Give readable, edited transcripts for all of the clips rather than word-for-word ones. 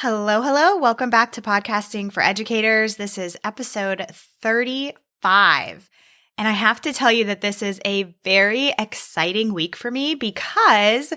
Hello, hello. Welcome back to Podcasting for Educators. This is episode 35. And I have to tell you that this is a very exciting week for me because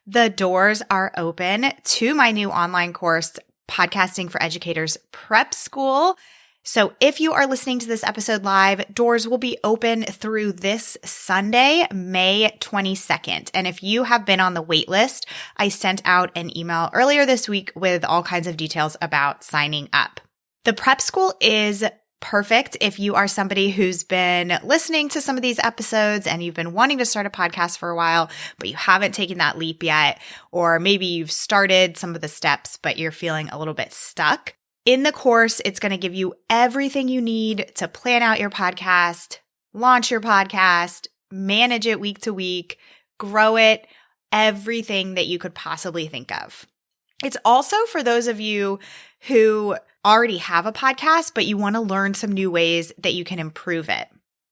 the doors are open to my new online course, Podcasting for Educators Prep School. So if you are listening to this episode live, doors will be open through this Sunday, May 22nd. And if you have been on the wait list, I sent out an email earlier this week with all kinds of details about signing up. The prep school is perfect if you are somebody who's been listening to some of these episodes and you've been wanting to start a podcast for a while, but you haven't taken that leap yet, or maybe you've started some of the steps, but you're feeling a little bit stuck. In the course, it's going to give you everything you need to plan out your podcast, launch your podcast, manage it week to week, grow it, everything that you could possibly think of. It's also for those of you who already have a podcast, but you want to learn some new ways that you can improve it.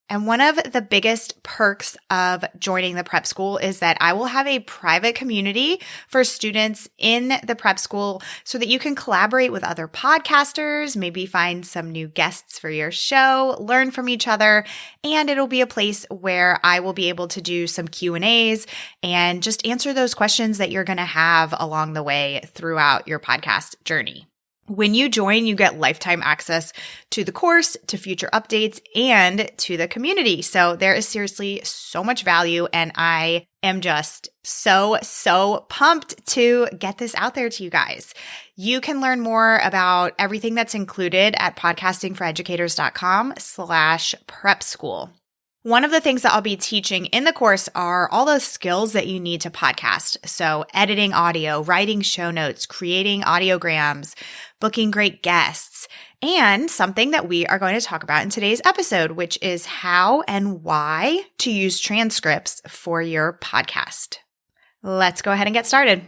And one of the biggest perks of joining the prep school is that I will have a private community for students in the prep school so that you can collaborate with other podcasters, maybe find some new guests for your show, learn from each other, and it'll be a place where I will be able to do some Q&As and just answer those questions that you're going to have along the way throughout your podcast journey. When you join, you get lifetime access to the course, to future updates, and to the community. So there is seriously so much value, and I am just so pumped to get this out there to you guys. You can learn more about everything that's included at podcastingforeducators.com/prep school. One of the things that I'll be teaching in the course are all those skills that you need to podcast. So editing audio, writing show notes, creating audiograms, booking great guests, and something that we are going to talk about in today's episode, which is how and why to use transcripts for your podcast. Let's go ahead and get started.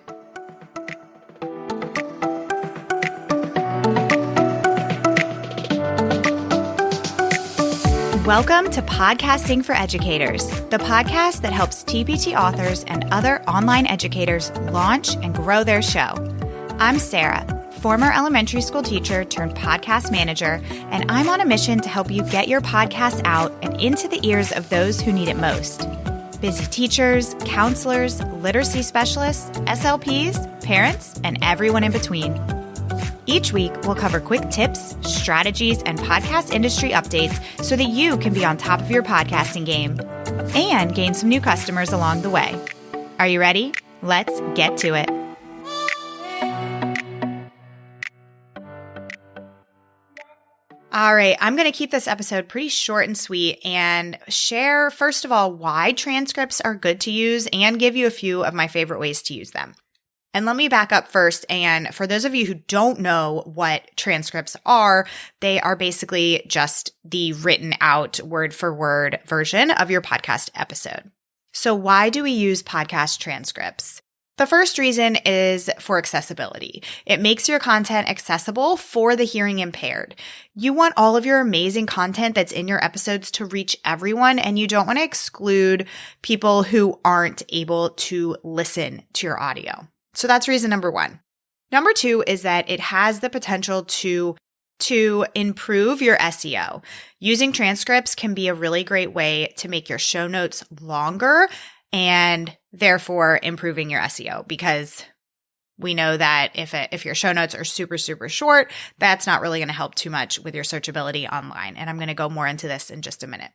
Welcome to Podcasting for Educators, the podcast that helps TPT authors and other online educators launch and grow their show. I'm Sarah, former elementary school teacher turned podcast manager, and I'm on a mission to help you get your podcast out and into the ears of those who need it most. Busy teachers, counselors, literacy specialists, SLPs, parents, and everyone in between. Each week, we'll cover quick tips, strategies, and podcast industry updates so that you can be on top of your podcasting game and gain some new customers along the way. Are you ready? Let's get to it. All right, I'm going to keep this episode pretty short and sweet and share, first of all, why transcripts are good to use and give you a few of my favorite ways to use them. And let me back up first. And for those of you who don't know what transcripts are, they are basically just the written out word for word version of your podcast episode. So why do we use podcast transcripts? The first reason is for accessibility. It makes your content accessible for the hearing impaired. You want all of your amazing content that's in your episodes to reach everyone, and you don't want to exclude people who aren't able to listen to your audio. So that's reason number one. Number two is that it has the potential to improve your SEO. Using transcripts can be a really great way to make your show notes longer and therefore improving your SEO, because we know that if your show notes are super short, that's not really going to help too much with your searchability online. And I'm going to go more into this in just a minute.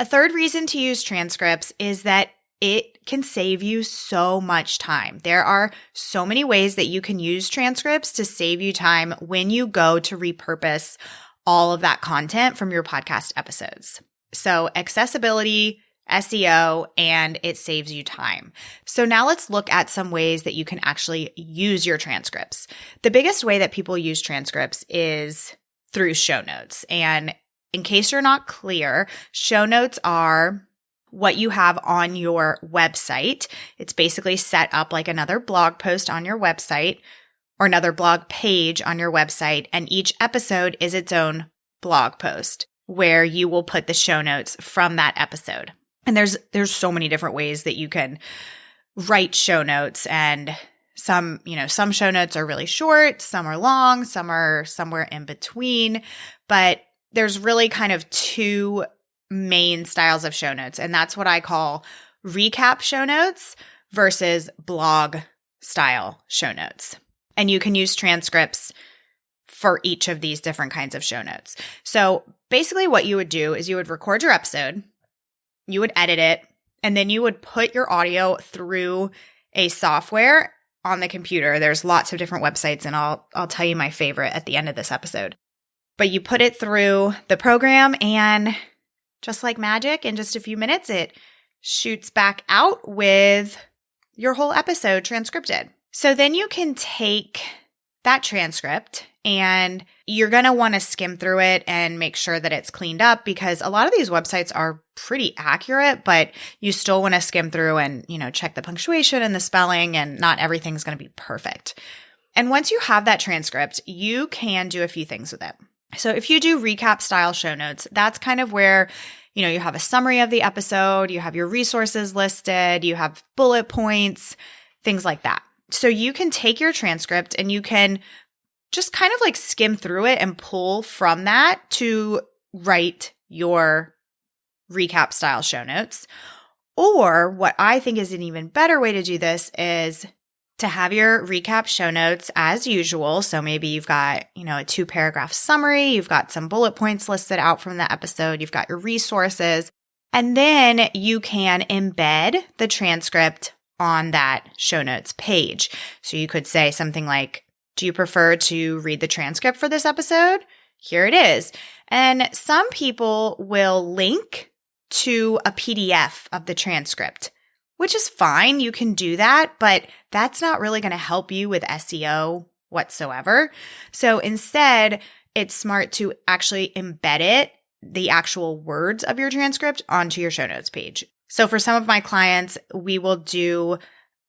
A third reason to use transcripts is that it can save you so much time. There are so many ways that you can use transcripts to save you time when you go to repurpose all of that content from your podcast episodes. So accessibility, SEO, and it saves you time. So now let's look at some ways that you can actually use your transcripts. The biggest way that people use transcripts is through show notes. And in case you're not clear, show notes are what you have on your website. It's basically set up like another blog post on your website or another blog page on your website, and each episode is its own blog post where you will put the show notes from that episode. And there's so many different ways that you can write show notes, and Some show notes are really short, some are long, some are somewhere in between, but there's really kind of two main styles of show notes, and that's what I call recap show notes versus blog style show notes. And you can use transcripts for each of these different kinds of show notes. So basically what you would do is you would record your episode, you would edit it, and then you would put your audio through a software on the computer. There's lots of different websites, and I'll tell you my favorite at the end of this episode. But you put it through the program, and just like magic, in just a few minutes, it shoots back out with your whole episode transcripted. So then you can take that transcript, and you're going to want to skim through it and make sure that it's cleaned up, because a lot of these websites are pretty accurate, but you still want to skim through and, check the punctuation and the spelling, and not everything's going to be perfect. And once you have that transcript, you can do a few things with it. So if you do recap style show notes, that's kind of where, you have a summary of the episode, you have your resources listed, you have bullet points, things like that. So you can take your transcript and you can just kind of like skim through it and pull from that to write your recap style show notes. Or what I think is an even better way to do this is to have your recap show notes as usual. So maybe you've got, a 2-paragraph summary, you've got some bullet points listed out from the episode, you've got your resources, and then you can embed the transcript on that show notes page. So you could say something like, do you prefer to read the transcript for this episode? Here it is. And some people will link to a PDF of the transcript, which is fine. You can do that, but that's not really going to help you with SEO whatsoever. So instead, it's smart to actually embed it, the actual words of your transcript, onto your show notes page. So for some of my clients, we will do,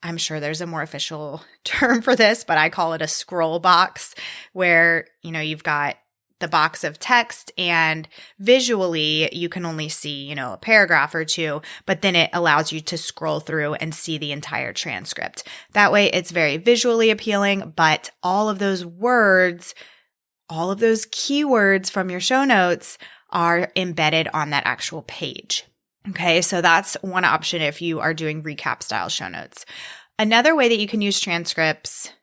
I'm sure there's a more official term for this, but I call it a scroll box, where, you've got the box of text, and visually you can only see, a paragraph or two, but then it allows you to scroll through and see the entire transcript. That way it's very visually appealing, but all of those words, all of those keywords from your show notes are embedded on that actual page. Okay, so that's one option if you are doing recap style show notes. Another way that you can use transcripts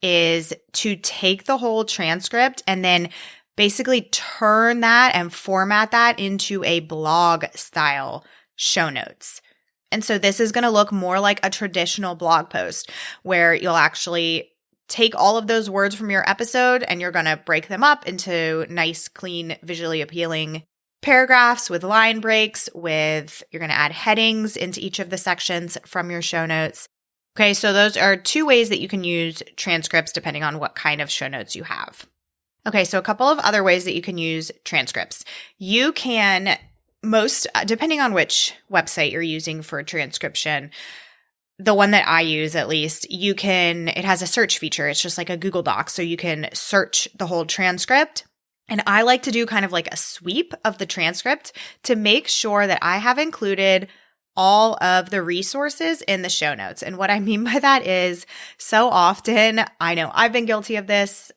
is to take the whole transcript and then basically turn that and format that into a blog style show notes. And so this is going to look more like a traditional blog post, where you'll actually take all of those words from your episode and you're going to break them up into nice, clean, visually appealing paragraphs with line breaks, you're going to add headings into each of the sections from your show notes. Okay, so those are two ways that you can use transcripts depending on what kind of show notes you have. Okay, so a couple of other ways that you can use transcripts. You can depending on which website you're using for transcription, the one that I use at least, it has a search feature. It's just like a Google Doc. So you can search the whole transcript. And I like to do kind of like a sweep of the transcript to make sure that I have included all of the resources in the show notes. And what I mean by that is, so often, I know I've been guilty of this.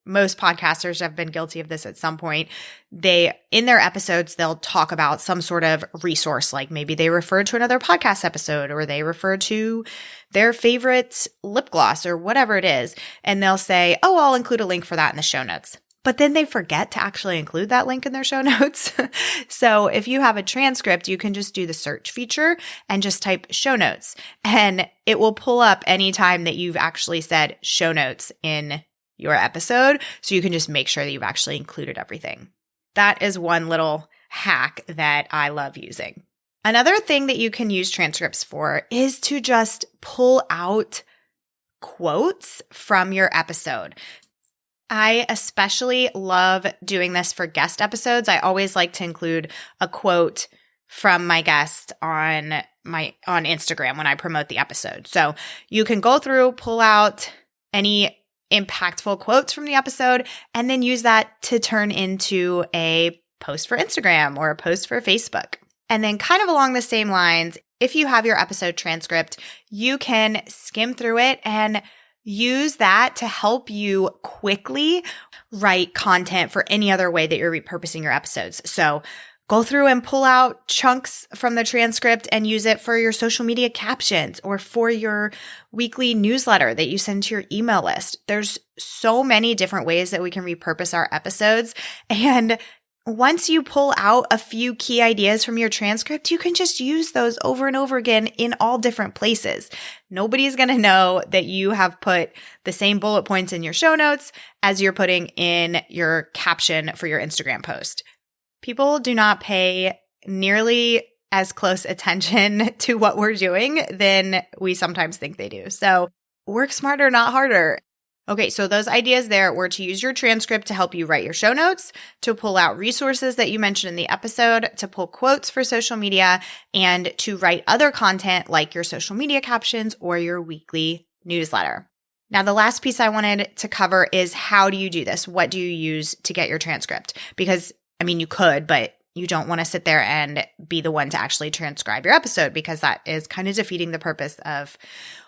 Most podcasters have been guilty of this at some point. In their episodes, they'll talk about some sort of resource, like maybe they refer to another podcast episode, or they refer to their favorite lip gloss or whatever it is. And they'll say, oh, I'll include a link for that in the show notes. But then they forget to actually include that link in their show notes. So if you have a transcript, you can just do the search feature and just type show notes, and it will pull up anytime that you've actually said show notes in your episode. So you can just make sure that you've actually included everything. That is one little hack that I love using. Another thing that you can use transcripts for is to just pull out quotes from your episode. I especially love doing this for guest episodes. I always like to include a quote from my guest on Instagram when I promote the episode. So you can go through, pull out any impactful quotes from the episode, and then use that to turn into a post for Instagram or a post for Facebook. And then kind of along the same lines, if you have your episode transcript, you can skim through it and use that to help you quickly write content for any other way that you're repurposing your episodes. So go through and pull out chunks from the transcript and use it for your social media captions or for your weekly newsletter that you send to your email list. There's so many different ways that we can repurpose our episodes. And once you pull out a few key ideas from your transcript, you can just use those over and over again in all different places. Nobody's going to know that you have put the same bullet points in your show notes as you're putting in your caption for your Instagram post. People do not pay nearly as close attention to what we're doing than we sometimes think they do. So work smarter, not harder. Okay, so those ideas there were to use your transcript to help you write your show notes, to pull out resources that you mentioned in the episode, to pull quotes for social media, and to write other content like your social media captions or your weekly newsletter. Now, the last piece I wanted to cover is how do you do this? What do you use to get your transcript? Because, you could, but you don't want to sit there and be the one to actually transcribe your episode because that is kind of defeating the purpose of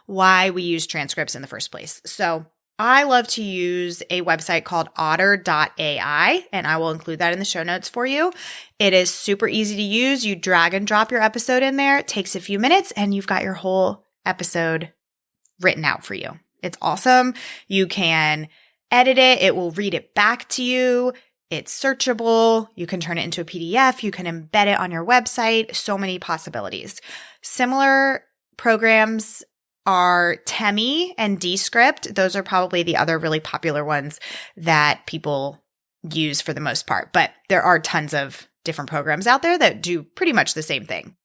why we use transcripts in the first place. So I love to use a website called otter.ai, and I will include that in the show notes for you. It is super easy to use. You drag and drop your episode in there. It takes a few minutes, and you've got your whole episode written out for you. It's awesome. You can edit it. It will read it back to you. It's searchable. You can turn it into a PDF. You can embed it on your website. So many possibilities. Similar programs are Temi and Descript. Those are probably the other really popular ones that people use for the most part. But there are tons of different programs out there that do pretty much the same thing.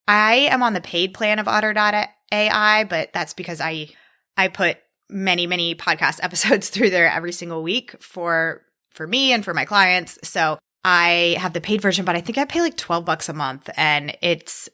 I am on the paid plan of otter.ai, but that's because I put many, many podcast episodes through there every single week for me and for my clients. So I have the paid version, but I think I pay like $12 a month, and it's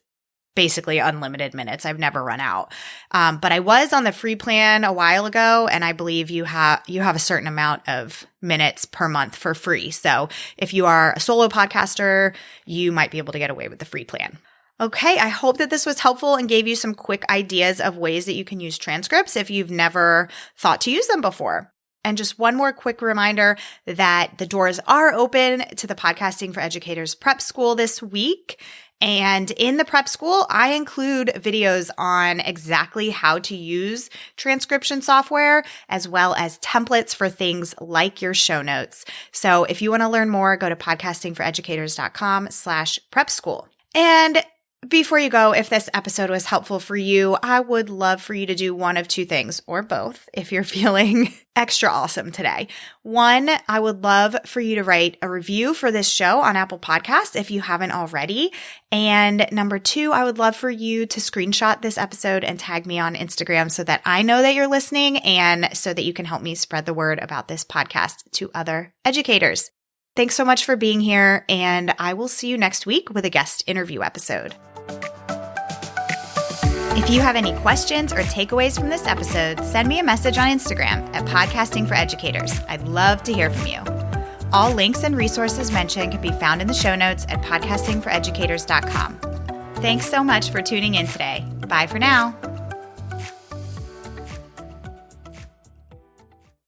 basically unlimited minutes. I've never run out. But I was on the free plan a while ago, and I believe you have a certain amount of minutes per month for free. So if you are a solo podcaster, you might be able to get away with the free plan. Okay, I hope that this was helpful and gave you some quick ideas of ways that you can use transcripts if you've never thought to use them before. And just one more quick reminder that the doors are open to the Podcasting for Educators Prep School this week. And in the prep school, I include videos on exactly how to use transcription software, as well as templates for things like your show notes. So if you want to learn more, go to podcastingforeducators.com/prep school. And before you go, if this episode was helpful for you, I would love for you to do one of two things, or both, if you're feeling extra awesome today. One, I would love for you to write a review for this show on Apple Podcasts if you haven't already. And number two, I would love for you to screenshot this episode and tag me on Instagram so that I know that you're listening and so that you can help me spread the word about this podcast to other educators. Thanks so much for being here, and I will see you next week with a guest interview episode. If you have any questions or takeaways from this episode, send me a message on Instagram at Podcasting for Educators. I'd love to hear from you. All links and resources mentioned can be found in the show notes at podcastingforeducators.com. Thanks so much for tuning in today. Bye for now.